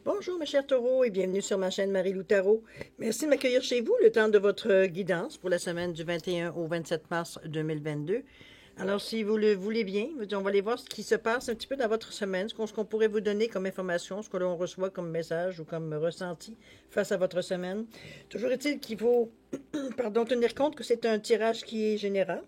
Bonjour mes chers taureaux et bienvenue sur ma chaîne Marie-Lou Tarot. Merci de m'accueillir chez vous le temps de votre guidance pour la semaine du 21 au 27 mars 2022. Alors si vous le voulez bien, on va aller voir ce qui se passe un petit peu dans votre semaine, ce qu'on pourrait vous donner comme information, ce que l'on reçoit comme message ou comme ressenti face à votre semaine. Toujours est-il qu'il faut tenir compte que c'est un tirage qui est général.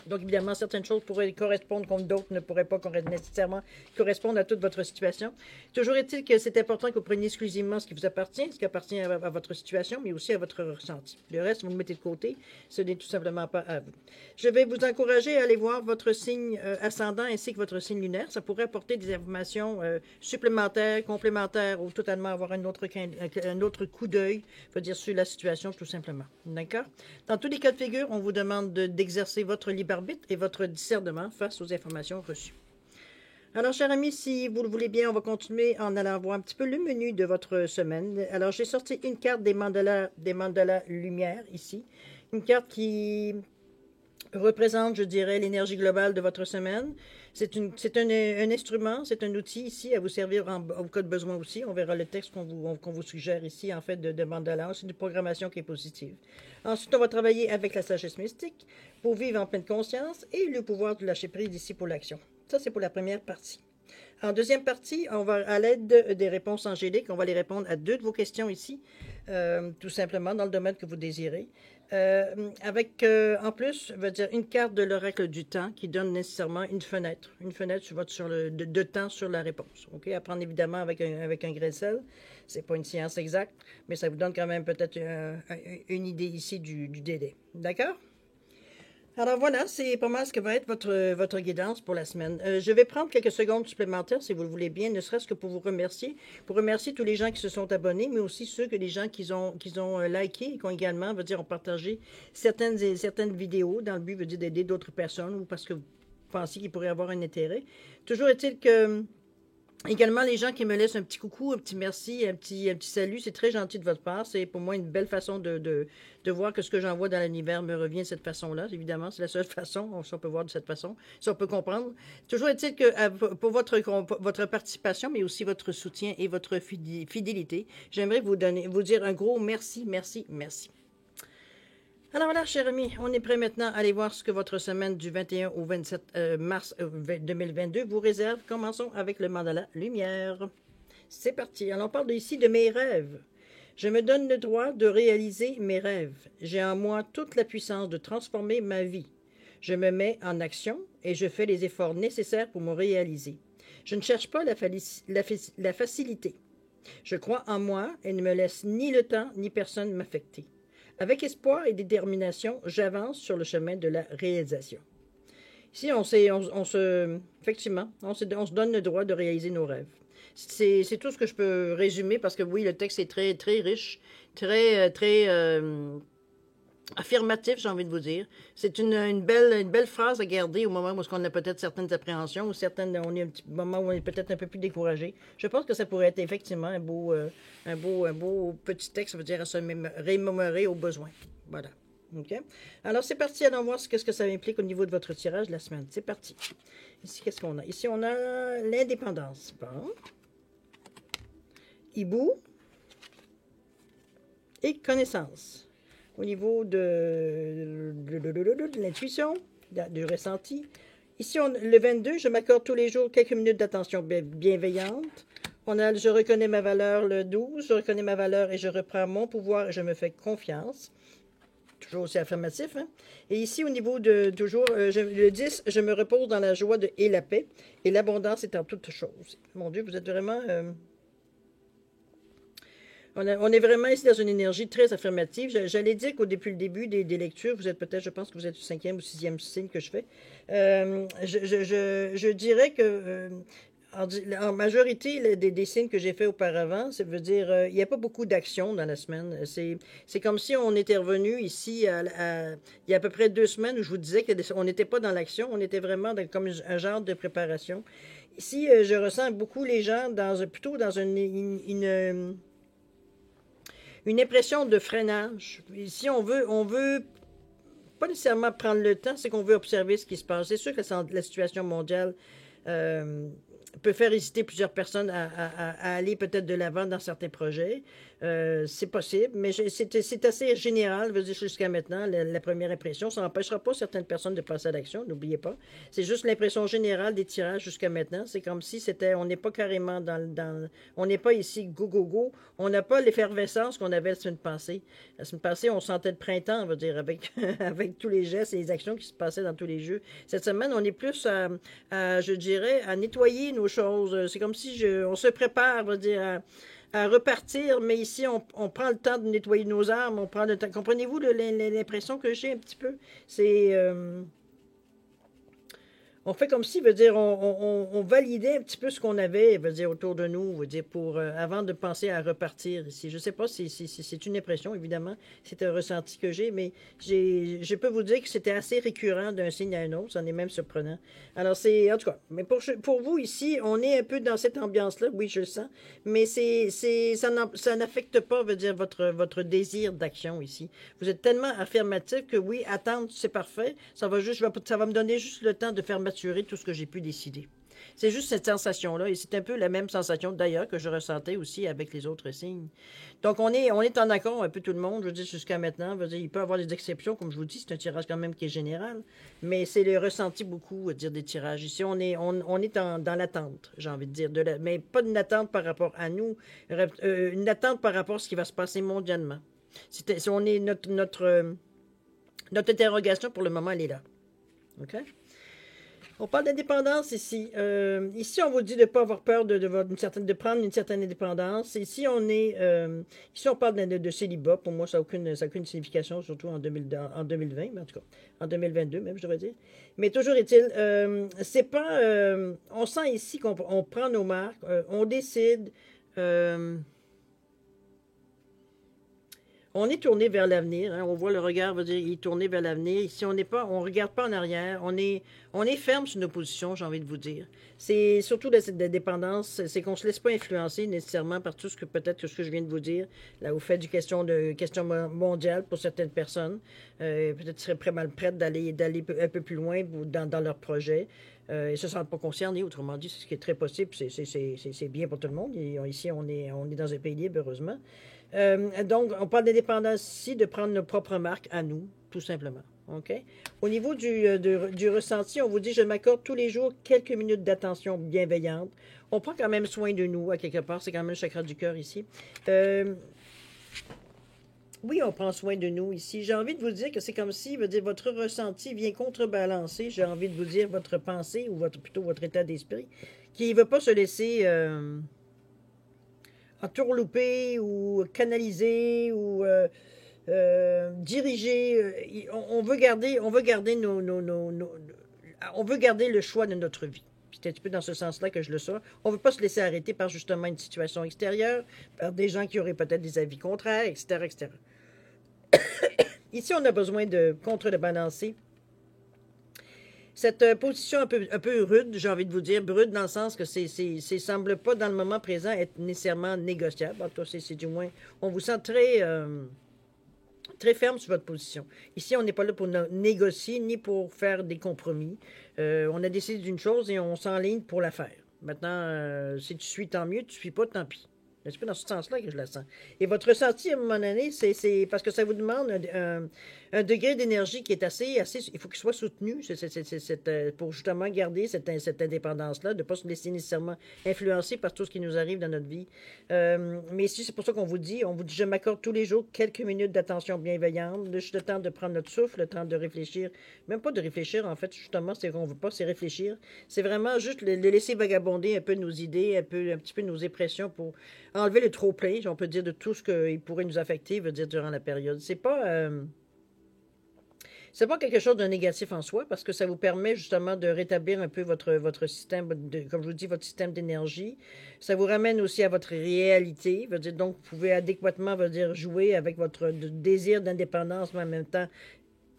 Donc, évidemment, certaines choses pourraient correspondre comme d'autres ne pourraient pas nécessairement correspondre à toute votre situation. Toujours est-il que c'est important que vous preniez exclusivement ce qui vous appartient, ce qui appartient à votre situation, mais aussi à votre ressenti. Le reste, vous le mettez de côté, ce n'est tout simplement pas à vous. Je vais vous encourager à aller voir votre signe ascendant ainsi que votre signe lunaire. Ça pourrait apporter des informations supplémentaires, complémentaires ou totalement avoir un autre coup d'œil, sur la situation tout simplement. D'accord? Dans tous les cas de figure, on vous demande d'exercer votre libre arbitre et votre discernement face aux informations reçues. Alors, chers amis, si vous le voulez bien, on va continuer en allant voir un petit peu le menu de votre semaine. Alors, j'ai sorti une carte des mandalas lumière ici. Une carte qui représente, je dirais, l'énergie globale de votre semaine. C'est un instrument, c'est un outil ici à vous servir au cas de besoin aussi. On verra le texte qu'on vous suggère ici, en fait, de mandala. C'est une programmation qui est positive. Ensuite, on va travailler avec la sagesse mystique pour vivre en pleine conscience et le pouvoir de lâcher prise ici pour l'action. Ça, c'est pour la première partie. En deuxième partie, on va, à l'aide des réponses angéliques, on va les répondre à deux de vos questions ici, tout simplement, dans le domaine que vous désirez. Avec, en plus, une carte de l'oracle du temps qui donne nécessairement une fenêtre de temps sur la réponse. OK? À prendre évidemment avec un grain de sel. C'est pas une science exacte, mais ça vous donne quand même peut-être une idée ici du délai. D'accord? Alors voilà, c'est pas mal ce que va être votre guidance pour la semaine. Je vais prendre quelques secondes supplémentaires, si vous le voulez bien, ne serait-ce que pour vous remercier. Pour remercier tous les gens qui se sont abonnés, mais aussi les gens qui ont liké et qui ont également, ont partagé certaines vidéos dans le but, d'aider d'autres personnes ou parce que vous pensez qu'ils pourraient avoir un intérêt. Toujours est-il que également, les gens qui me laissent un petit coucou, un petit merci, un petit salut, c'est très gentil de votre part. C'est pour moi une belle façon de voir que ce que j'envoie dans l'univers me revient de cette façon-là. Évidemment, c'est la seule façon, si on peut voir de cette façon, si on peut comprendre. Toujours est-il que pour votre participation, mais aussi votre soutien et votre fidélité, j'aimerais vous dire un gros merci, merci, merci. Alors voilà, chers amis, on est prêt maintenant à aller voir ce que votre semaine du 21 au 27 mars 2022 vous réserve. Commençons avec le mandala lumière. C'est parti. Alors on parle ici de mes rêves. Je me donne le droit de réaliser mes rêves. J'ai en moi toute la puissance de transformer ma vie. Je me mets en action et je fais les efforts nécessaires pour me réaliser. Je ne cherche pas la facilité. Je crois en moi et ne me laisse ni le temps ni personne m'affecter. Avec espoir et détermination, j'avance sur le chemin de la réalisation. Ici, effectivement, on se donne le droit de réaliser nos rêves. C'est tout ce que je peux résumer parce que oui, le texte est très, très riche, très affirmatif, j'ai envie de vous dire. C'est une belle phrase à garder au moment où on a peut-être certaines appréhensions ou on est un petit moment où on est peut-être un peu plus découragé. Je pense que ça pourrait être effectivement un beau petit texte, à se remémorer au besoin. Voilà. OK? Alors, c'est parti. Allons voir ce que ça implique au niveau de votre tirage de la semaine. C'est parti. Ici, qu'est-ce qu'on a? Ici, on a l'indépendance. Bon. Hibou. Et connaissance. Au niveau de l'intuition, du ressenti. Ici, le 22, je m'accorde tous les jours quelques minutes d'attention bienveillante. Je reconnais ma valeur le 12, je reconnais ma valeur et je reprends mon pouvoir et je me fais confiance. Toujours aussi affirmatif. Hein? Et ici, au niveau de toujours, le 10, je me repose dans la joie et la paix et l'abondance est en toutes choses. Mon Dieu, vous êtes vraiment... On est vraiment ici dans une énergie très affirmative. J'allais dire depuis le début des lectures, vous êtes peut-être, je pense que vous êtes du 5e ou 6e signe que je fais. Je dirais que en majorité des signes que j'ai fait auparavant, ça veut dire il n'y a pas beaucoup d'action dans la semaine. C'est comme si on était revenu ici il y a à peu près 2 semaines où je vous disais qu'on n'était pas dans l'action, on était vraiment comme un genre de préparation. Ici, je ressens beaucoup les gens plutôt dans une impression de freinage. Ici, on veut pas nécessairement prendre le temps, c'est qu'on veut observer ce qui se passe. C'est sûr que la situation mondiale peut faire hésiter plusieurs personnes à aller peut-être de l'avant dans certains projets. C'est possible, mais c'est assez général, je veux dire, jusqu'à maintenant, la première impression. Ça n'empêchera pas certaines personnes de passer à l'action, n'oubliez pas. C'est juste l'impression générale des tirages jusqu'à maintenant. C'est comme si on n'est pas carrément on n'est pas ici go, go, go. On n'a pas l'effervescence qu'on avait la semaine passée. La semaine passée, on sentait le printemps, on va dire, avec, avec tous les gestes et les actions qui se passaient dans tous les jeux. Cette semaine, on est plus je dirais, à nettoyer nos choses. C'est comme si on se prépare, on va dire, à repartir, mais ici, on prend le temps de nettoyer nos armes, on prend le temps. Comprenez-vous l'impression que j'ai un petit peu? C'est... on fait comme si, veut dire, on validait un petit peu ce qu'on avait, veut dire, autour de nous, veut dire, avant de penser à repartir ici. Je ne sais pas si c'est une impression, évidemment, c'est un ressenti que j'ai, mais je peux vous dire que c'était assez récurrent d'un signe à un autre, ça en est même surprenant. Alors, en tout cas, mais pour vous ici, on est un peu dans cette ambiance-là, oui, je le sens, mais ça n'affecte pas, veut dire, votre désir d'action ici. Vous êtes tellement affirmatif que oui, attendre, c'est parfait, ça va me donner juste le temps de faire maturer tout ce que j'ai pu décider. C'est juste cette sensation-là, et c'est un peu la même sensation d'ailleurs que je ressentais aussi avec les autres signes. Donc on est en accord un peu tout le monde, je veux dire, jusqu'à maintenant. Je veux dire, il peut y avoir des exceptions, comme je vous dis, c'est un tirage quand même qui est général, mais c'est le ressenti beaucoup, dire, des tirages. Ici, on est dans l'attente, j'ai envie de dire, mais pas une attente par rapport à nous, une attente par rapport à ce qui va se passer mondialement. On est notre interrogation pour le moment, elle est là. OK? On parle d'indépendance ici. Ici, on vous dit de ne pas avoir peur de prendre une certaine indépendance. Ici, on parle de célibat. Pour moi, ça n'a aucune signification, surtout en 2020, mais en tout cas, en 2022 même, je devrais dire. Mais toujours est-il, c'est pas... on sent ici qu'on prend nos marques, on décide... on est tourné vers l'avenir, hein, on voit le regard, veut dire, il est tourné vers l'avenir. Ici, on regarde pas en arrière, on est ferme sur nos positions, j'ai envie de vous dire. C'est surtout de cette dépendance, c'est qu'on se laisse pas influencer nécessairement par tout ce que je viens de vous dire. Là, au fait du question mondiale pour certaines personnes, peut-être seraient prêtes d'aller un peu plus loin dans leur projet. Ils ne se sentent pas concernés, autrement dit, c'est ce qui est très possible, c'est bien pour tout le monde. Et ici, on est dans un pays libre, heureusement. Donc, on parle d'indépendance ici, de prendre nos propres marques à nous, tout simplement. OK? Au niveau du ressenti, on vous dit, je m'accorde tous les jours quelques minutes d'attention bienveillante. On prend quand même soin de nous, à quelque part. C'est quand même le chakra du cœur ici. Oui, on prend soin de nous ici. J'ai envie de vous dire que c'est comme si, votre ressenti vient contrebalancer, j'ai envie de vous dire, votre pensée, ou plutôt votre état d'esprit, qui ne veut pas se laisser... entourlouper ou canaliser ou diriger. On veut garder on veut garder on veut garder le choix de notre vie. C'est un petit peu dans ce sens-là que je le sens. On ne veut pas se laisser arrêter par justement une situation extérieure, par des gens qui auraient peut-être des avis contraires, etc., etc. Ici, on a besoin de contrebalancer cette position un peu rude, j'ai envie de vous dire, rude dans le sens que semble pas dans le moment présent être nécessairement négociable. En tout cas, c'est du moins, on vous sent très ferme sur votre position. Ici, on n'est pas là pour négocier ni pour faire des compromis. On a décidé d'une chose et on s'enligne pour la faire. Maintenant, si tu suis, tant mieux. Tu ne suis pas, tant pis. C'est un peu dans ce sens-là que je la sens. Et votre ressenti, à un moment donné, c'est parce que ça vous demande un degré d'énergie qui est assez, il faut qu'il soit soutenu pour justement garder cette indépendance-là, de ne pas se laisser nécessairement influencer par tout ce qui nous arrive dans notre vie. Mais ici, c'est pour ça qu'on vous dit, je m'accorde tous les jours quelques minutes d'attention bienveillante, juste le temps de prendre notre souffle, le temps de réfléchir. Même pas de réfléchir, en fait, justement, c'est qu'on ne veut pas, c'est réfléchir. C'est vraiment juste le laisser vagabonder un peu nos idées, un petit peu nos impressions pour enlever le trop-plein, on peut dire, de tout ce qui pourrait nous affecter, veut dire, durant la période. C'est pas quelque chose de négatif en soi, parce que ça vous permet justement de rétablir un peu votre système, comme je vous dis, votre système d'énergie. Ça vous ramène aussi à votre réalité, veut dire, donc vous pouvez adéquatement, veut dire, jouer avec votre désir d'indépendance, mais en même temps,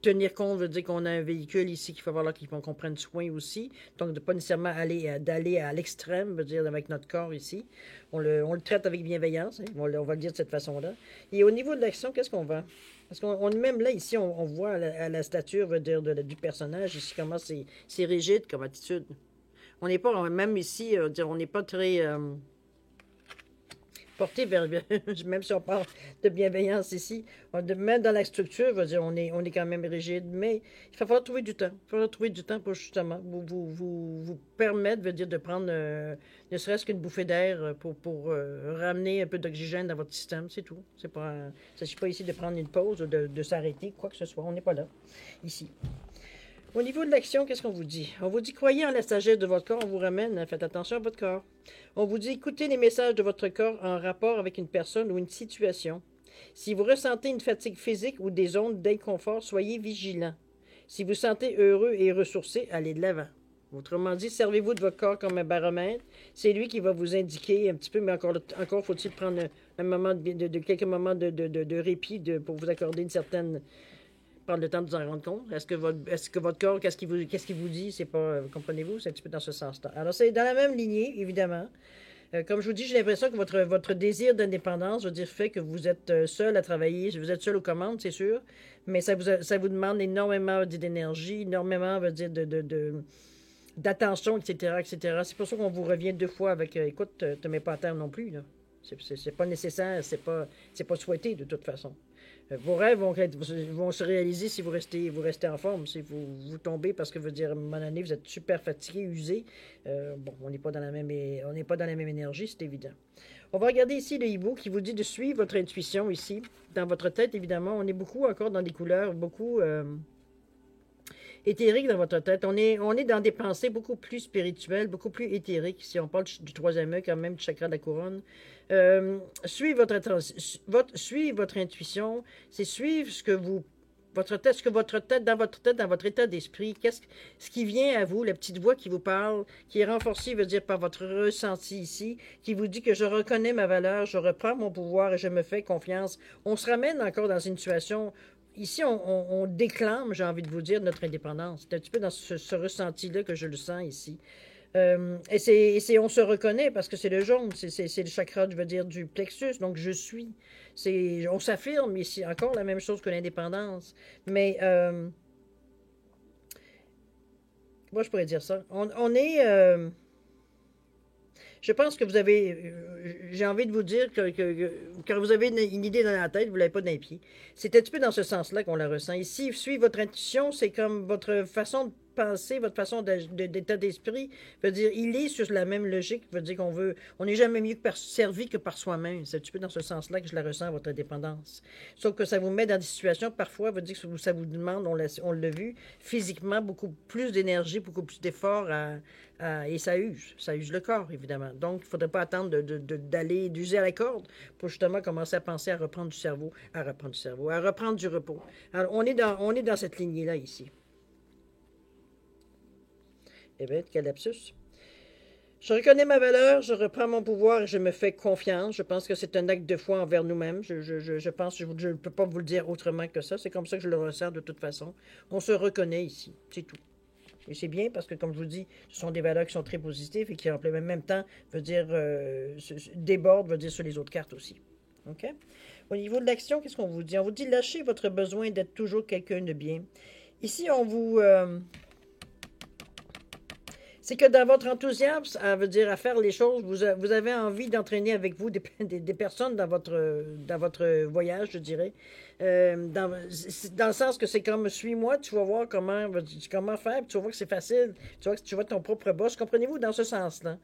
tenir compte veut dire qu'on a un véhicule ici qu'il faut falloir qu'on prenne soin aussi. Donc, de ne pas nécessairement d'aller à l'extrême, veut dire, avec notre corps ici. On le traite avec bienveillance, hein, on va le dire de cette façon-là. Et au niveau de l'action, qu'est-ce qu'on va? Parce qu'on même là, ici, on voit à la stature, veut dire, du personnage, ici, comment c'est rigide comme attitude. On n'est pas, même ici, on n'est pas très porté vers, même si on parle de bienveillance ici, même dans la structure, je veux dire, on est quand même rigide, mais il va falloir trouver du temps. Il va falloir trouver du temps pour justement vous permettre, veut dire, de prendre ne serait-ce qu'une bouffée d'air pour ramener un peu d'oxygène dans votre système, c'est tout. C'est pas, il ne s'agit pas ici de prendre une pause ou de s'arrêter, quoi que ce soit. On n'est pas là, ici. Au niveau de l'action, qu'est-ce qu'on vous dit? On vous dit, croyez en la sagesse de votre corps, on vous ramène, faites attention à votre corps. On vous dit, écoutez les messages de votre corps en rapport avec une personne ou une situation. Si vous ressentez une fatigue physique ou des ondes d'inconfort, soyez vigilant. Si vous sentez heureux et ressourcé, allez de l'avant. Autrement dit, servez-vous de votre corps comme un baromètre. C'est lui qui va vous indiquer un petit peu, mais encore faut-il prendre un moment quelques moments de répit pour vous accorder une certaine prendre le temps de vous en rendre compte. Est-ce que votre corps, qu'est-ce qu'il vous dit? C'est pas, comprenez-vous? C'est un petit peu dans ce sens-là. Alors, c'est dans la même lignée, évidemment. Comme je vous dis, j'ai l'impression que votre désir d'indépendance, je veux dire, fait que vous êtes seul à travailler, vous êtes seul aux commandes, c'est sûr, mais ça vous demande énormément d'énergie, énormément, veut dire, d'attention, etc., etc. C'est pour ça qu'on vous revient deux fois avec, écoute, te mets pas à terre non plus, là. C'est pas nécessaire, c'est pas souhaité de toute façon. Vos rêves vont se réaliser si vous restez en forme. Si vous tombez parce que, veut dire, à un moment donné, vous êtes super fatigué, usé. Bon, on n'est pas dans la même énergie, c'est évident. On va regarder ici le hibou qui vous dit de suivre votre intuition ici. Dans votre tête, évidemment, on est beaucoup encore dans des couleurs, beaucoup éthériques dans votre tête. On est dans des pensées beaucoup plus spirituelles, beaucoup plus éthériques. Si on parle du troisième œil, quand même, du chakra de la couronne. Suivre votre intuition, c'est suivre ce que votre tête, dans votre état d'esprit, ce qui vient à vous, la petite voix qui vous parle, qui est renforcée, veut dire, par votre ressenti ici, qui vous dit que je reconnais ma valeur, je reprends mon pouvoir et je me fais confiance. On se ramène encore dans une situation. Ici, on déclame, j'ai envie de vous dire, notre indépendance. C'est un petit peu dans ce ressenti-là que je le sens ici. On se reconnaît parce que c'est le jaune, c'est le chakra, je veux dire, du plexus, donc je suis. On s'affirme ici, encore la même chose que l'indépendance. Mais, moi, je pourrais dire ça. On est. Je pense que vous avez. J'ai envie de vous dire que quand vous avez une idée dans la tête, vous ne l'avez pas dans les pieds. C'est un petit peu dans ce sens-là qu'on la ressent. Ici, suivre votre intuition, c'est comme votre façon de penser, votre façon d'état d'esprit. Veut dire, il est sur la même logique. Veut dire on n'est jamais mieux servi que par soi-même. C'est un petit peu dans ce sens-là que je la ressens, votre indépendance. Sauf que ça vous met dans des situations, parfois, veut dire que ça vous demande, on l'a vu, physiquement, beaucoup plus d'énergie, beaucoup plus d'efforts et ça use le corps, évidemment. Donc, il ne faudrait pas attendre d'user à la corde pour justement commencer à penser à reprendre du repos. Alors, on est dans cette lignée-là ici. Eh bien, quel lapsus. Je reconnais ma valeur, je reprends mon pouvoir et je me fais confiance. Je pense que c'est un acte de foi envers nous-mêmes. Je pense, je ne peux pas vous le dire autrement que ça. C'est comme ça que je le ressens de toute façon. On se reconnaît ici, c'est tout. Et c'est bien parce que, comme je vous dis, ce sont des valeurs qui sont très positives et qui, en même temps, veut dire, débordent, veut dire sur les autres cartes aussi. OK? Au niveau de l'action, qu'est-ce qu'on vous dit? On vous dit lâchez votre besoin d'être toujours quelqu'un de bien. Ici, on vous... c'est que dans votre enthousiasme, ça veut dire à faire les choses, vous avez envie d'entraîner avec vous des personnes dans votre voyage, je dirais. Dans le sens que c'est comme, suis-moi, tu vas voir comment faire, puis tu vas voir que c'est facile, tu vas être ton propre boss. Comprenez-vous dans ce sens-là?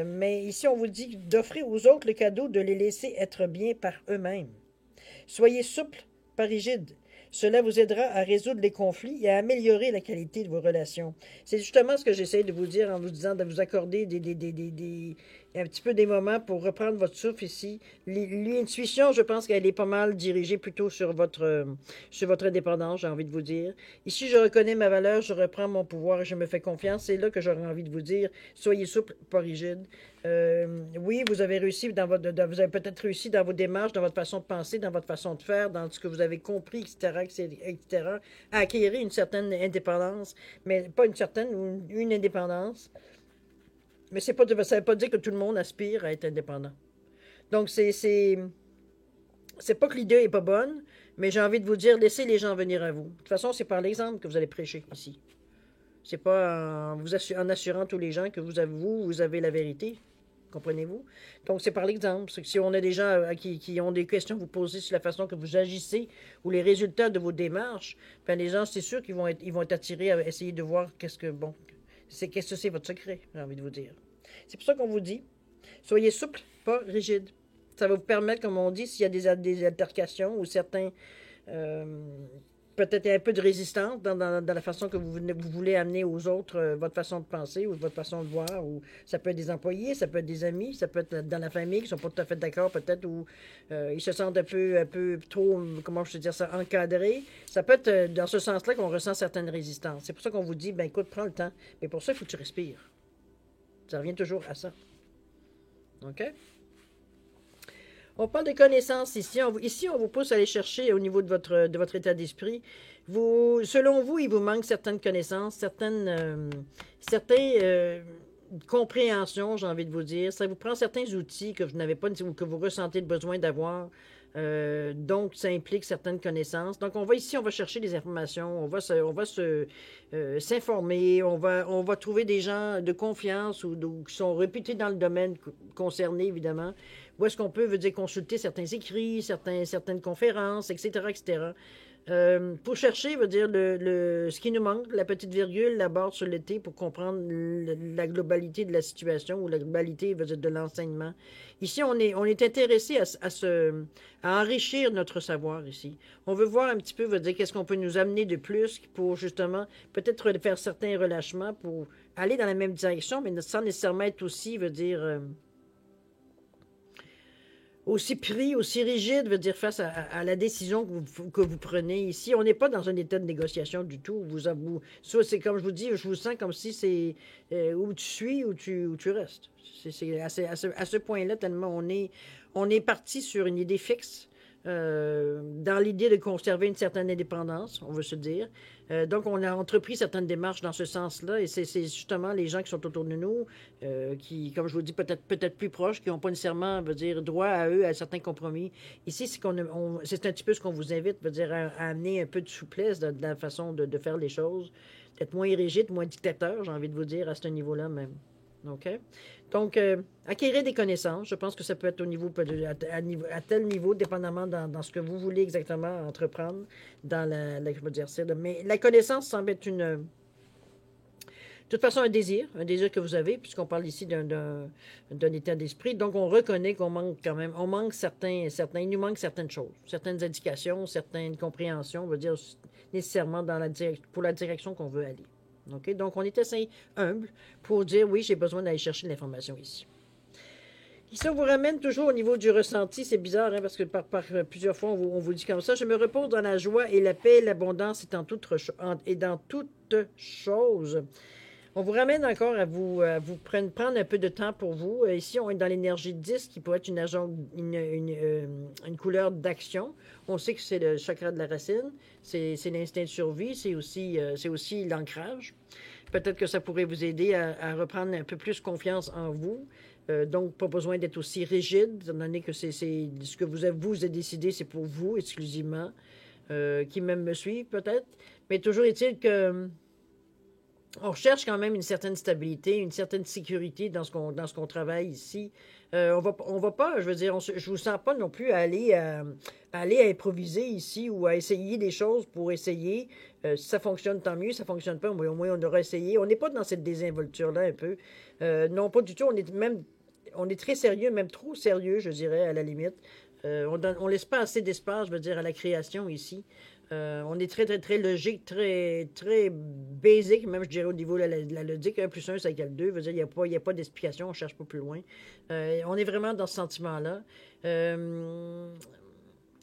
Mais ici, on vous dit d'offrir aux autres le cadeau de les laisser être bien par eux-mêmes. Soyez souple, pas rigide. Cela vous aidera à résoudre les conflits et à améliorer la qualité de vos relations. C'est justement ce que j'essaie de vous dire en vous disant de vous accorder un petit peu des moments pour reprendre votre souffle ici. L'intuition, je pense qu'elle est pas mal dirigée plutôt sur votre indépendance, j'ai envie de vous dire. Ici, je reconnais ma valeur, je reprends mon pouvoir et je me fais confiance. C'est là que j'aurais envie de vous dire, soyez souple, pas rigide. Oui, vous avez réussi vous avez peut-être réussi dans vos démarches, dans votre façon de penser, dans votre façon de faire, dans ce que vous avez compris, etc., à acquérir une certaine indépendance, mais pas une indépendance. Mais ça ne veut pas dire que tout le monde aspire à être indépendant. Donc, c'est pas que l'idée n'est pas bonne, mais j'ai envie de vous dire, laissez les gens venir à vous. De toute façon, c'est par l'exemple que vous allez prêcher ici. C'est pas en assurant tous les gens que vous avez la vérité. Comprenez-vous? Donc, c'est par l'exemple. C'est que si on a des gens qui ont des questions à vous poser sur la façon que vous agissez ou les résultats de vos démarches, ben les gens, c'est sûr ils vont être attirés à essayer de voir qu'est-ce que c'est votre secret, j'ai envie de vous dire. C'est pour ça qu'on vous dit, soyez souple, pas rigide. Ça va vous permettre, comme on dit, s'il y a des altercations ou certains euh, peut-être un peu de résistance dans la façon que vous voulez amener aux autres votre façon de penser ou votre façon de voir. Ou ça peut être des employés, ça peut être des amis, ça peut être dans la famille qui ne sont pas tout à fait d'accord peut-être ou ils se sentent un peu trop, comment je peux dire ça, encadrés. Ça peut être dans ce sens-là qu'on ressent certaines résistances. C'est pour ça qu'on vous dit, ben écoute, prends le temps. Mais pour ça, il faut que tu respires. Ça revient toujours à ça. OK? On parle de connaissances ici. Ici, on vous pousse à aller chercher au niveau de votre état d'esprit. Selon vous, il vous manque certaines connaissances, certaines compréhensions, j'ai envie de vous dire. Ça vous prend certains outils que vous n'avez pas ou que vous ressentez le besoin d'avoir. Donc, ça implique certaines connaissances. Donc, on va chercher des informations, on va s'informer, on va trouver des gens de confiance ou qui sont réputés dans le domaine concerné, évidemment. Où est-ce qu'on peut, veut dire, consulter certains écrits, certaines conférences, etc., etc. Pour chercher, veut dire, ce qui nous manque, la petite virgule, la barre sur le T pour comprendre la globalité de la situation ou la globalité, veut dire, de l'enseignement. Ici, on est intéressé à enrichir notre savoir ici. On veut voir un petit peu, veut dire, qu'est-ce qu'on peut nous amener de plus pour, justement, peut-être faire certains relâchements pour aller dans la même direction, mais sans nécessairement être aussi, veut dire... aussi pris, aussi rigide, veut dire face à la décision que vous prenez ici. On n'est pas dans un état de négociation du tout. Ça, c'est comme je vous dis, je vous sens comme si c'est où tu suis, où tu restes. C'est à ce point-là, tellement on est parti sur une idée fixe, dans l'idée de conserver une certaine indépendance, on veut se dire. Donc, on a entrepris certaines démarches dans ce sens-là, et c'est justement les gens qui sont autour de nous, qui, comme je vous dis, peut-être plus proches, qui n'ont pas nécessairement, veut dire, droit à eux, à certains compromis. Ici, c'est un petit peu ce qu'on vous invite, veut dire, à amener un peu de souplesse dans la façon de faire les choses, d'être moins rigide, moins dictateur, j'ai envie de vous dire, à ce niveau-là même. OK? Donc, acquérir des connaissances, je pense que ça peut être au niveau, à tel niveau, dépendamment dans ce que vous voulez exactement entreprendre, dans je veux dire, mais la connaissance semble être de toute façon un désir que vous avez, puisqu'on parle ici d'un état d'esprit. Donc, on reconnaît qu'on manque quand même, il nous manque certaines choses, certaines indications, certaines compréhensions, on veut dire, nécessairement pour la direction qu'on veut aller. Okay? Donc, on est assez humble pour dire, oui, j'ai besoin d'aller chercher de l'information ici. Ici, on vous ramène toujours au niveau du ressenti. C'est bizarre, hein, parce que par plusieurs fois, on vous dit comme ça. Je me repose dans la joie et la paix, l'abondance et dans toutes choses. On vous ramène encore à vous prendre un peu de temps pour vous. Ici, on est dans l'énergie 10 qui pourrait être une couleur d'action. On sait que c'est le chakra de la racine, c'est l'instinct de survie, c'est aussi l'ancrage. Peut-être que ça pourrait vous aider à reprendre un peu plus confiance en vous. Donc, pas besoin d'être aussi rigide, étant donné que c'est ce que vous avez décidé, c'est pour vous exclusivement, qui même me suivent peut-être. Mais toujours est-il que on recherche quand même une certaine stabilité, une certaine sécurité dans ce qu'on travaille ici. On va pas, je veux dire, je vous sens pas non plus à aller improviser ici ou à essayer des choses pour essayer. Si ça fonctionne, tant mieux. Si ça fonctionne pas, au moins on aura essayé. On n'est pas dans cette désinvolture-là un peu. Non, pas du tout. On est très sérieux, même trop sérieux, je dirais, à la limite. On laisse pas assez d'espace, je veux dire, à la création ici. On est très, très, très logique, très, très basique, même je dirais au niveau de la logique. 1 plus 1, ça égale 2. Veut dire, il n'y a pas d'explication, on ne cherche pas plus loin. On est vraiment dans ce sentiment-là.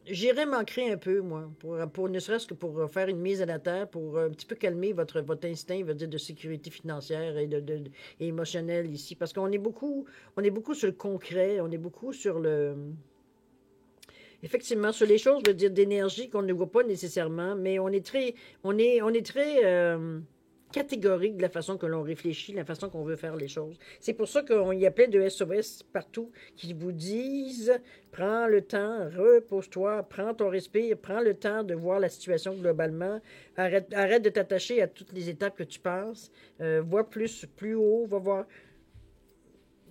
J'irais m'ancrer un peu, moi, pour ne serait-ce que pour faire une mise à la terre, pour un petit peu calmer votre instinct, veut dire, de sécurité financière et et émotionnelle ici. Parce qu'on est beaucoup sur le concret, on est beaucoup sur effectivement, sur les choses, je veux dire, d'énergie qu'on ne voit pas nécessairement, mais on est très catégorique de la façon que l'on réfléchit, la façon qu'on veut faire les choses. C'est pour ça qu'il y a plein de SOS partout qui vous disent prends le temps, repose-toi, prends ton respire, prends le temps de voir la situation globalement, arrête de t'attacher à toutes les étapes que tu passes, vois plus haut, va voir.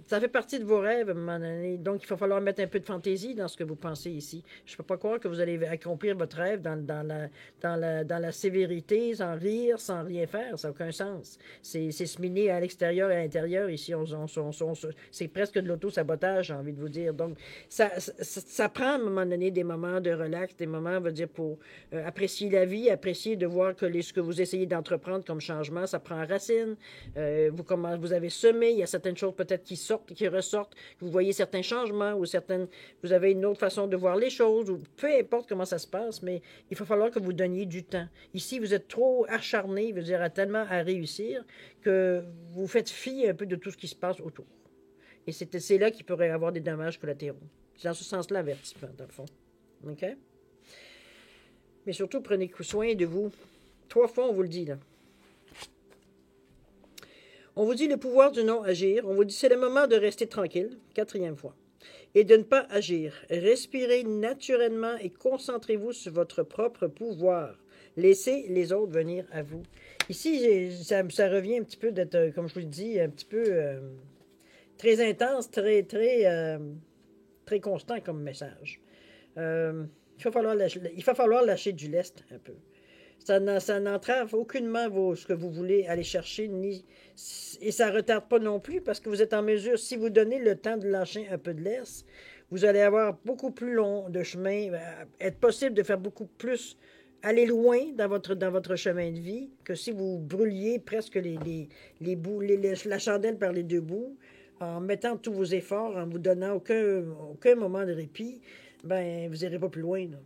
Ça fait partie de vos rêves à un moment donné. Donc, il va falloir mettre un peu de fantaisie dans ce que vous pensez ici. Je ne peux pas croire que vous allez accomplir votre rêve dans la sévérité, sans rire, sans rien faire. Ça n'a aucun sens. C'est se miner à l'extérieur et à l'intérieur. Ici, c'est presque de l'auto-sabotage, j'ai envie de vous dire. Donc, ça prend à un moment donné des moments de relax, des moments, on va dire, pour apprécier la vie, apprécier de voir que ce que vous essayez d'entreprendre comme changement, ça prend racine. Vous avez semé, il y a certaines choses peut-être qui sortent, qui ressortent, vous voyez certains changements ou vous avez une autre façon de voir les choses, ou peu importe comment ça se passe, mais il va falloir que vous donniez du temps. Ici, vous êtes trop acharné, je veux dire, tellement à réussir que vous faites fi un peu de tout ce qui se passe autour. Et c'est là qu'il pourrait y avoir des dommages collatéraux. C'est dans ce sens-là, avertissement, dans le fond. OK? Mais surtout, prenez soin de vous. 3 fois, on vous le dit, là. On vous dit le pouvoir du non-agir. On vous dit c'est le moment de rester tranquille. 4e fois. Et de ne pas agir. Respirez naturellement et concentrez-vous sur votre propre pouvoir. Laissez les autres venir à vous. Ici, ça revient un petit peu d'être, comme je vous le dis, un petit peu très intense, très constant comme message. Il va falloir lâcher du lest un peu. Ça n'entrave aucunement ce que vous voulez aller chercher, et ça ne retarde pas non plus, parce que vous êtes en mesure, si vous donnez le temps de lâcher un peu de laisse, vous allez avoir beaucoup plus long de chemin, être possible de faire beaucoup plus, aller loin dans votre chemin de vie, que si vous brûliez presque la chandelle par les 2 bouts, en mettant tous vos efforts, en vous donnant aucun moment de répit, ben vous n'irez pas plus loin, là.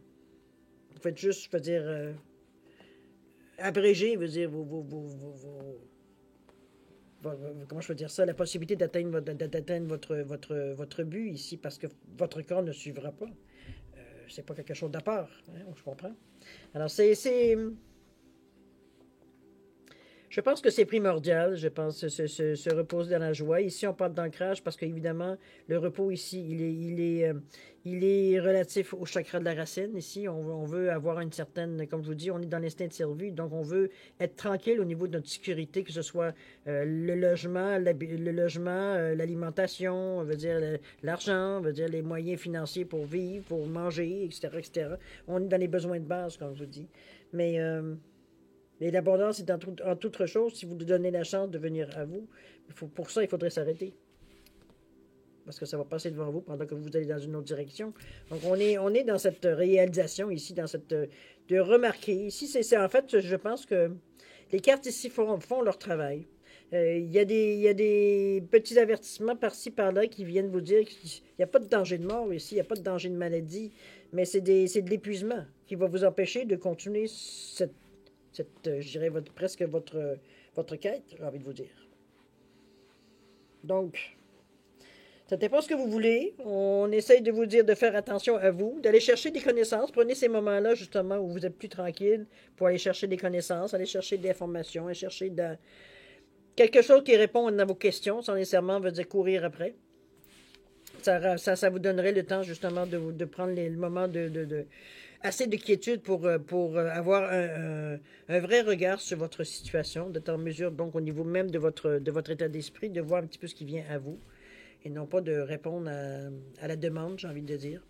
Vous faites juste, je veux dire... abréger, veut dire, comment je peux dire ça, la possibilité d'atteindre votre but ici, parce que votre corps ne suivra pas. C'est pas quelque chose d'à part, hein, je comprends. Alors, je pense que c'est primordial, je pense, se reposer dans la joie. Ici, on parle d'ancrage parce qu'évidemment, le repos ici, il est relatif au chakra de la racine. Ici, on veut avoir une certaine, comme je vous dis, on est dans l'instinct de survie, donc on veut être tranquille au niveau de notre sécurité, que ce soit le logement, l'alimentation, on veut dire l'argent, on veut dire les moyens financiers pour vivre, pour manger, etc., etc. On est dans les besoins de base, comme je vous dis. Mais l'abondance est en toute chose. Si vous lui donnez la chance de venir à vous, pour ça, il faudrait s'arrêter. Parce que ça va passer devant vous pendant que vous allez dans une autre direction. Donc, on est dans cette réalisation ici, de remarquer. Ici, c'est en fait, je pense que les cartes ici font leur travail. Il y a des petits avertissements par-ci, par-là qui viennent vous dire qu'il n'y a pas de danger de mort ici, il n'y a pas de danger de maladie, mais c'est de l'épuisement qui va vous empêcher de continuer je dirais, presque votre quête, j'ai envie de vous dire. Donc, ça dépend ce que vous voulez. On essaye de vous dire de faire attention à vous, d'aller chercher des connaissances. Prenez ces moments-là, justement, où vous êtes plus tranquille pour aller chercher des connaissances, aller chercher des informations, aller chercher quelque chose qui répond à vos questions, sans nécessairement veut dire courir après. Ça vous donnerait le temps, justement, de prendre le moment assez de quiétude pour avoir un vrai regard sur votre situation, d'être en mesure, donc, au niveau même de votre état d'esprit, de voir un petit peu ce qui vient à vous, et non pas de répondre à la demande, j'ai envie de dire.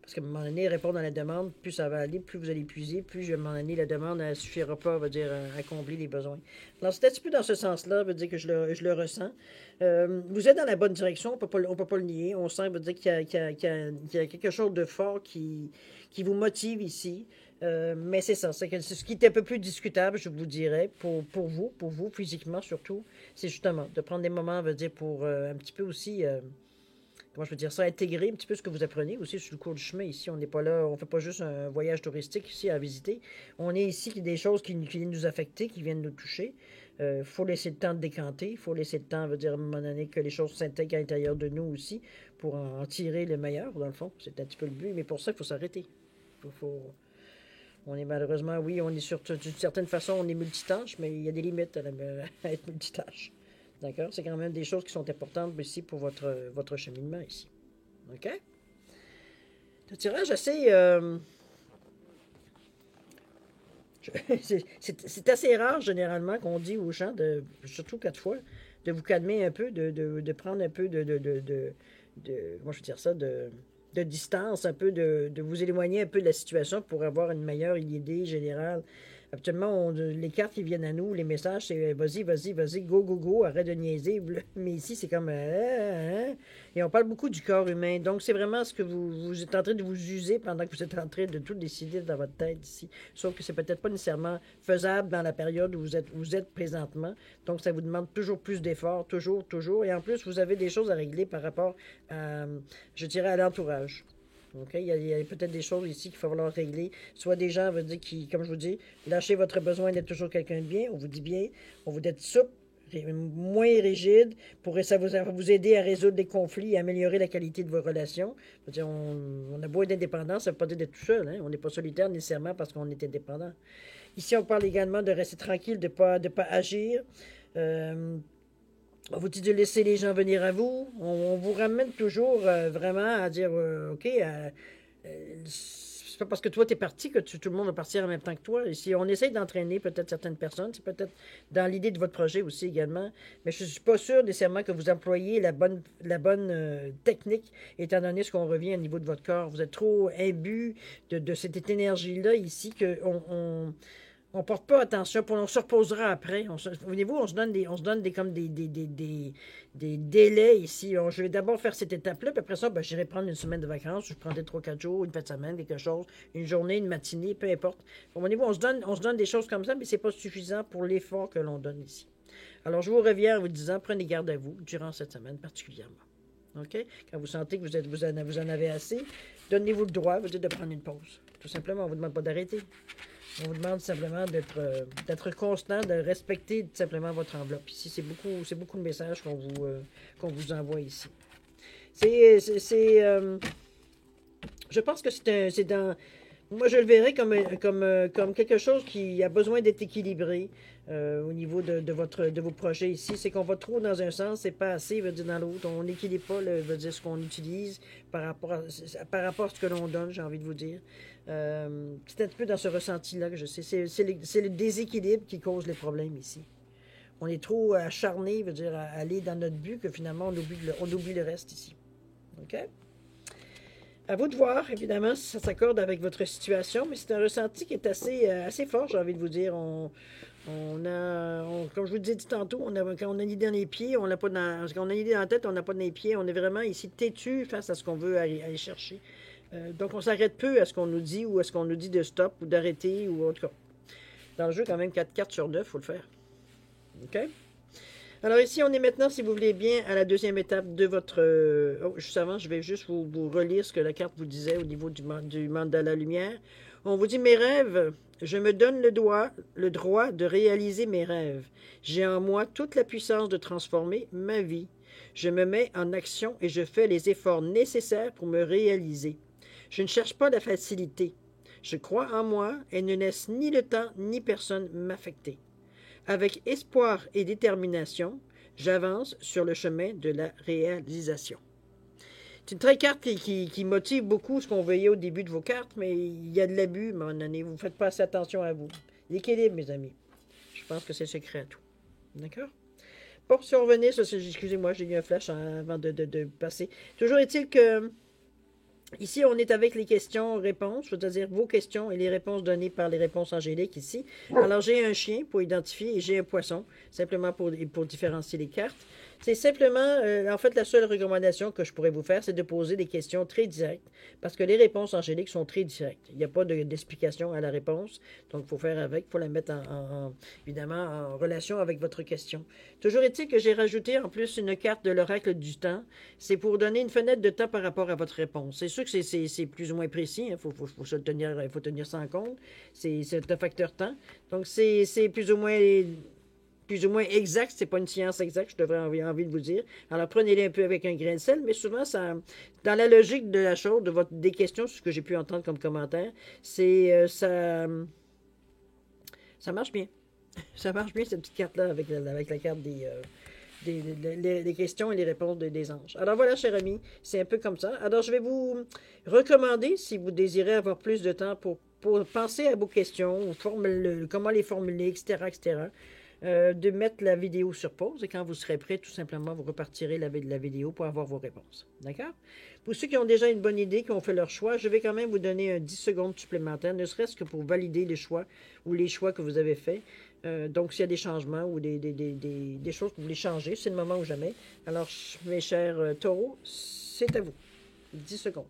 Parce qu'à un moment donné, répondre à la demande, plus ça va aller, plus vous allez épuiser, plus à un moment donné, la demande ne suffira pas, va dire, à combler les besoins. Alors, c'est un petit peu dans ce sens-là, veut dire que je le ressens. Vous êtes dans la bonne direction, on peut pas le nier. On sent, veut dire qu'il y a quelque chose de fort qui vous motive ici. Mais c'est ça, c'est ce qui est un peu plus discutable, je vous dirais, pour vous, physiquement surtout, c'est justement de prendre des moments, veut dire, pour un petit peu aussi... comment je peux dire ça, intégrer un petit peu ce que vous apprenez aussi sur le cours du chemin. Ici, on n'est pas là, on ne fait pas juste un voyage touristique ici à visiter. On est ici, il y a des choses qui viennent nous affecter, qui viennent nous toucher. Il faut laisser le temps de décanter, il faut laisser le temps, veut dire à un moment donné, que les choses s'intègrent à l'intérieur de nous aussi, pour en tirer le meilleur, dans le fond. C'est un petit peu le but, mais pour ça, il faut s'arrêter. On est malheureusement, oui, on est d'une certaine façon, on est multitâche, mais il y a des limites à être multitâche. D'accord? C'est quand même des choses qui sont importantes ici pour votre cheminement ici. OK? C'est un tirage assez... c'est assez rare, généralement, qu'on dit aux gens, surtout 4 fois, de vous calmer un peu, de prendre un peu comment je veux dire ça, de distance, un peu de vous éloigner un peu de la situation pour avoir une meilleure idée générale. Habituellement, les cartes qui viennent à nous, les messages, c'est vas-y, vas-y, vas-y, go, go, go, arrête de niaiser. Mais ici, c'est comme et on parle beaucoup du corps humain. Donc, c'est vraiment ce que vous êtes en train de vous user pendant que vous êtes en train de tout décider dans votre tête ici. Sauf que c'est peut-être pas nécessairement faisable dans la période où vous êtes présentement. Donc, ça vous demande toujours plus d'efforts, toujours, toujours. Et en plus, vous avez des choses à régler par rapport à, je dirais, à l'entourage. Okay? Il y a peut-être des choses ici qu'il va falloir régler. Soit des gens veulent dire qui, comme je vous dis, lâchez votre besoin d'être toujours quelqu'un de bien. On vous dit bien, on vous dit d'être souple, moins rigide, pour ça va vous aider à résoudre des conflits et améliorer la qualité de vos relations. Je veux dire, on a beau être indépendant, ça ne veut pas dire d'être tout seul. Hein? On n'est pas solitaire nécessairement parce qu'on est indépendant. Ici, on parle également de rester tranquille, de pas agir. On vous dit de laisser les gens venir à vous. On vous ramène toujours vraiment à dire OK, c'est pas parce que toi, tu es parti que tout le monde va partir en même temps que toi. Ici, on essaye d'entraîner peut-être certaines personnes. C'est peut-être dans l'idée de votre projet aussi également. Mais je ne suis pas sûr nécessairement que vous employez la bonne technique, étant donné ce qu'on revient au niveau de votre corps. Vous êtes trop imbu de cette énergie-là ici qu'on on porte pas attention, puis on se reposera après. Voyez-vous, on se donne des délais ici. Je vais d'abord faire cette étape-là, puis après ça, j'irai prendre une semaine de vacances, je prendrai 3-4 jours, une fin de semaine, quelque chose, une journée, une matinée, peu importe. Voyez-vous, on se donne des choses comme ça, mais c'est pas suffisant pour l'effort que l'on donne ici. Alors, je vous reviens en vous disant, prenez garde à vous durant cette semaine particulièrement. OK? Quand vous sentez que vous en avez assez, donnez-vous le droit, de prendre une pause. Tout simplement, on ne vous demande pas d'arrêter. On vous demande simplement d'être constant, de respecter simplement votre enveloppe. Ici, c'est beaucoup de messages qu'on vous envoie ici. Je pense que c'est dans... Moi, je le verrais comme quelque chose qui a besoin d'être équilibré au niveau de vos projets ici. C'est qu'on va trop dans un sens, c'est pas assez, veut dire dans l'autre. On n'équilibre pas veut dire ce qu'on utilise par rapport à ce que l'on donne, j'ai envie de vous dire. C'est un peu dans ce ressenti-là que je sais. C'est le déséquilibre qui cause les problèmes ici. On est trop acharné, veut dire, à aller dans notre but que finalement on oublie le reste ici. OK? À vous de voir, évidemment, si ça s'accorde avec votre situation, mais c'est un ressenti qui est assez fort, j'ai envie de vous dire. Comme je vous le disais tantôt, quand on a une idée dans les pieds, on n'a pas quand on a une idée dans la tête, on n'a pas dans les pieds. On est vraiment ici têtu face à ce qu'on veut aller chercher. Donc, on s'arrête peu à ce qu'on nous dit ou à ce qu'on nous dit de stop ou d'arrêter ou autre cas. Dans le jeu, quand même, 4 cartes sur 9, il faut le faire. OK? Alors ici, on est maintenant, si vous voulez bien, à la deuxième étape de votre... juste avant, je vais juste vous relire ce que la carte vous disait au niveau du mandala lumière. On vous dit, mes rêves, je me donne le droit de réaliser mes rêves. J'ai en moi toute la puissance de transformer ma vie. Je me mets en action et je fais les efforts nécessaires pour me réaliser. Je ne cherche pas la facilité. Je crois en moi et ne laisse ni le temps ni personne m'affecter. Avec espoir et détermination, j'avance sur le chemin de la réalisation. C'est une très carte qui motive beaucoup ce qu'on voyait au début de vos cartes, mais il y a de l'abus à un moment donné. Vous ne faites pas assez attention à vous. L'équilibre, mes amis. Je pense que c'est le secret à tout. D'accord? Bon, si on revenait, excusez-moi, j'ai eu un flash avant de passer. Toujours est-il que ici, on est avec les questions-réponses, c'est-à-dire vos questions et les réponses données par les réponses angéliques ici. Alors, j'ai un chien pour identifier et j'ai un poisson, simplement pour différencier les cartes. C'est simplement, en fait, la seule recommandation que je pourrais vous faire, c'est de poser des questions très directes, parce que les réponses angéliques sont très directes. Il n'y a pas d'explication à la réponse, donc il faut faire avec, il faut la mettre évidemment en relation avec votre question. Toujours est-il que j'ai rajouté en plus une carte de l'oracle du temps. C'est pour donner une fenêtre de temps par rapport à votre réponse. C'est sûr que c'est plus ou moins précis, il faut tenir ça en compte. C'est un facteur temps. Donc, c'est plus ou moins plus ou moins exact, c'est pas une science exacte, je devrais avoir envie de vous dire. Alors prenez-les un peu avec un grain de sel, mais souvent, ça, dans la logique de la chose, des questions, ce que j'ai pu entendre comme commentaire, c'est ça marche bien. Ça marche bien, cette petite carte-là, avec la carte des questions et les réponses des anges. Alors voilà, cher ami, c'est un peu comme ça. Alors je vais vous recommander, si vous désirez avoir plus de temps pour penser à vos questions, comment les formuler, etc., etc., de mettre la vidéo sur pause et quand vous serez prêt, tout simplement, vous repartirez la vidéo pour avoir vos réponses. D'accord? Pour ceux qui ont déjà une bonne idée, qui ont fait leur choix, je vais quand même vous donner un 10 secondes supplémentaires, ne serait-ce que pour valider les choix ou les choix que vous avez faits. Donc, s'il y a des changements ou des choses que vous voulez changer, c'est le moment ou jamais. Alors, mes chers taureaux, c'est à vous. 10 secondes.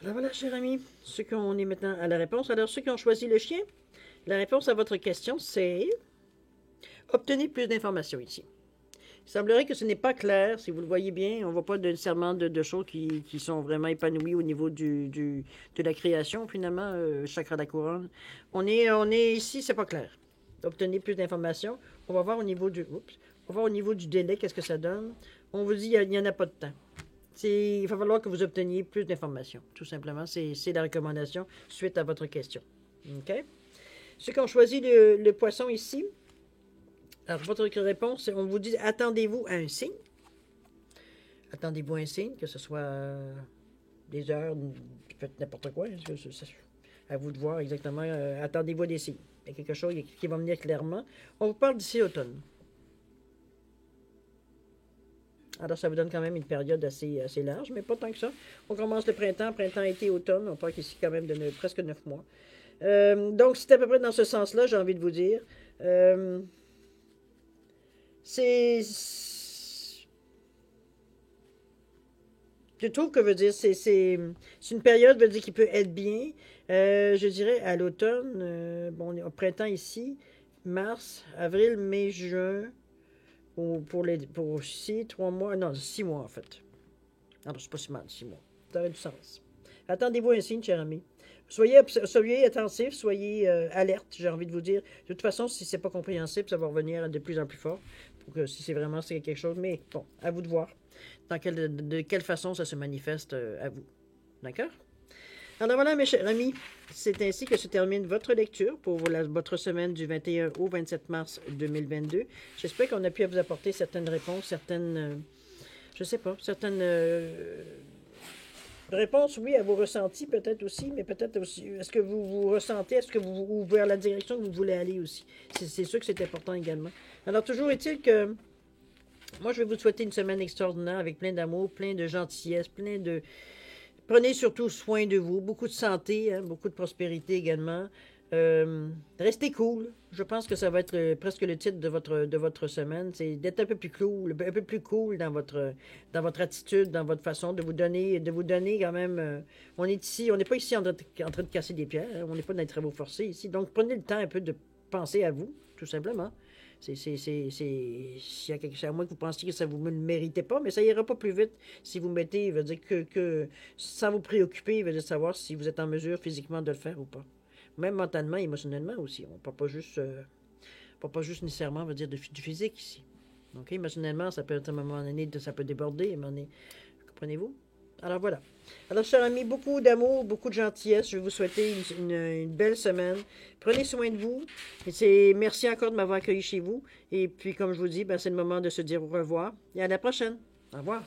Alors voilà, cher ami, ceux qui on est maintenant à la réponse. Alors, ceux qui ont choisi le chien, la réponse à votre question, c'est obtenez plus d'informations ici. Il semblerait que ce n'est pas clair, si vous le voyez bien, on ne voit pas nécessairement de choses qui sont vraiment épanouies au niveau de la création, finalement, chakra de la couronne. On est ici, c'est pas clair. Obtenez plus d'informations. On va voir au niveau du délai, qu'est-ce que ça donne. On vous dit, il n'y en a pas de temps. Il va falloir que vous obteniez plus d'informations, tout simplement. C'est la recommandation suite à votre question. OK? Ceux qui ont choisi le poisson ici, alors votre réponse, on vous dit, attendez-vous à un signe. Attendez-vous à un signe, que ce soit des heures, faites n'importe quoi. À vous de voir exactement. Attendez-vous à des signes. Il y a quelque chose qui va venir clairement. On vous parle d'ici l'automne. Alors, ça vous donne quand même une période assez large, mais pas tant que ça. On commence le printemps, été, automne. On parle ici quand même de presque 9 mois. Donc, c'est à peu près dans ce sens-là, j'ai envie de vous dire. Je trouve que veut dire, c'est une période, veut dire, qui peut être bien. Je dirais à l'automne, bon, on est au printemps ici, mars, avril, mai, juin. Pour 3 mois, non, 6 mois en fait. Non, c'est pas si mal, 6 mois. Ça aurait du sens. Attendez-vous un signe, cher ami. Soyez attentif, soyez alerte, j'ai envie de vous dire. De toute façon, si c'est pas compréhensible, ça va revenir de plus en plus fort. Pour que si c'est vraiment quelque chose. Mais bon, à vous de voir de quelle façon ça se manifeste à vous. D'accord? Alors voilà, mes chers amis, c'est ainsi que se termine votre lecture pour votre semaine du 21 au 27 mars 2022. J'espère qu'on a pu vous apporter certaines réponses, certaines, je sais pas, certaines réponses, oui, à vos ressentis peut-être aussi, mais peut-être aussi, est-ce que vous ressentez, est-ce que ou vers la direction que vous voulez aller aussi. C'est sûr que c'est important également. Alors toujours est-il que moi, je vais vous souhaiter une semaine extraordinaire avec plein d'amour, plein de gentillesse, plein de... Prenez surtout soin de vous, beaucoup de santé, hein, beaucoup de prospérité également. Restez cool. Je pense que ça va être presque le titre de votre semaine. C'est d'être un peu plus cool dans votre attitude, dans votre façon de vous donner quand même. On est ici, on n'est pas ici en train de casser des pierres. Hein, on n'est pas dans les travaux forcés ici. Donc prenez le temps un peu de penser à vous, tout simplement. À moins que vous pensiez que ça ne vous le méritez pas, mais ça ira pas plus vite si vous mettez, veut dire que sans vous préoccuper, veut dire savoir si vous êtes en mesure physiquement de le faire ou pas. Même mentalement, émotionnellement aussi. On ne parle pas juste nécessairement, veut dire, du physique ici. Donc, émotionnellement, ça peut être à un moment donné, ça peut déborder, à un moment donné. Comprenez-vous? Alors voilà. Alors, chers amis, beaucoup d'amour, beaucoup de gentillesse. Je vais vous souhaiter une belle semaine. Prenez soin de vous. Merci encore de m'avoir accueilli chez vous. Et puis, comme je vous dis, c'est le moment de se dire au revoir. Et à la prochaine. Au revoir.